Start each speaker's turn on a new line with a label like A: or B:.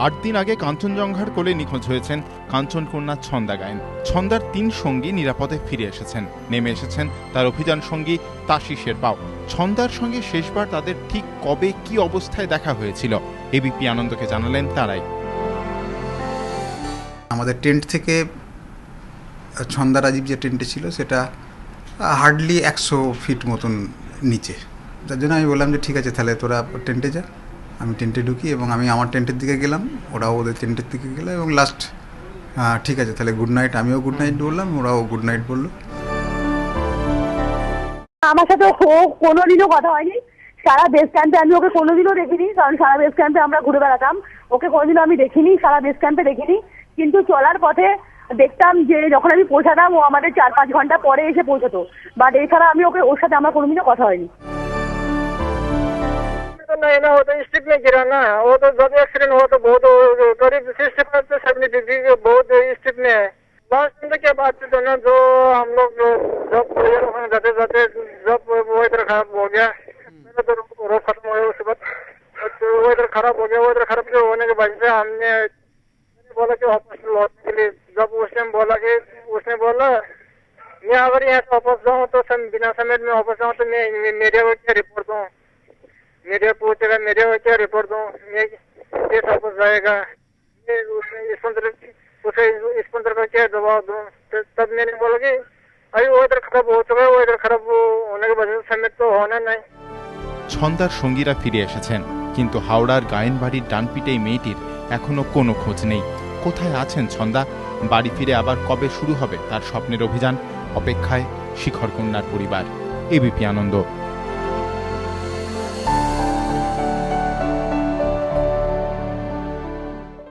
A: 8 দিন আগে কাঞ্চনজঙ্ঘার কোলে নিখোঁজ হয়েছেন কাঞ্চনকন্যা ছন্দা গায়েন। ছন্দার 3 সঙ্গী নিরাপদে ফিরে এসেছেন। নেমে এসেছেন তার অভিযান সঙ্গী তাশী শেরপাও। ছন্দার সঙ্গে শেষবার তাদের ঠিক কবে কি অবস্থায় দেখা হয়েছিল এবিপি আনন্দকে জানালেন তারাই।
B: আমাদের টেন্ট থেকে ছন্দা রাজীব যে টেন্টে ছিল সেটা হার্ডলি 100 ফিট মতন নিচে। তার জন্য আমি বললাম যে ঠিক আছে তাহলে তোরা টেন্টে যা, আমি টেন্টে ঢুকি এবং আমি আমার টেন্টের দিকে গেলাম, ওরাও ওদের টেন্টের দিকে গেল এবং লাস্ট ঠিক আছে তাহলে গুড নাইট, আমিও গুড নাইট বললাম, ওরাও গুড নাইট বললো।
C: আমার সাথে ও কোনোদিনও কথা হয়নি। সারা বেস ক্যাম্পে আমি ওকে কোনোদিনও দেখিনি, কারণ সারা বেস ক্যাম্পে আমরা ঘুরে বেড়াতাম, ওকে কোনোদিনও আমি দেখিনি, সারা বেস ক্যাম্পে দেখিনি। কিন্তু চলার পথে দেখতাম যে যখন আমি পৌঁছাতাম ও আমাদের 4-5 ঘন্টা পরে এসে পৌঁছতো, বাট এছাড়া আমি ওর সাথে আমার কোনোদিনও কথা হয়নি।
D: नहीं ना, वो तो स्ट्रिप में गिरा ना, वो तो जब एक्सीडेंट हुआ तो बहुत करीब 65 से 70 डिग्री के बहुत स्ट्रिप में है। लास्ट में तो क्या बात थी तो ना, जो हम लोग जब जाते जाते जब वो इधर खराब हो गया, मेरा तो रोड खत्म हो गया उसके बाद, तो वो इधर खराब हो गया। वो इधर खराब होने के वजह से हमने बोला कि वापस लौटने के लिए, जब उसने बोला मैं अगर यहाँ से वापस जाऊँ तो बिना समेत में वापस जाऊँ तो मैं मीडिया को क्या रिपोर्ट दूँ, मीडिया पूछेगा मीडिया को क्या रिपोर्ट दूँ, मैं केस वापस जाएगा, मैं उसने स्पॉन्सर का क्या जवाब दूँ। तो तब मैंने बोला कि अभी वो इधर खराब हो चुका है, वो इधर खराब होने की वजह से समेत तो होना नहीं।
A: ছন্দার সঙ্গীরা ফিরে এসেছেন, কিন্তু হাওড়ার গায়েনবাড়ির ডানপিটে মেয়েটির এখনো কোনো খোঁজ নেই। কোথায় আছেন ছন্দা? বাড়ি ফিরে আবার কবে শুরু হবে তার স্বপ্নের অভিযান? অপেক্ষায় শিখর কন্যার পরিবার। এবিপি আনন্দ।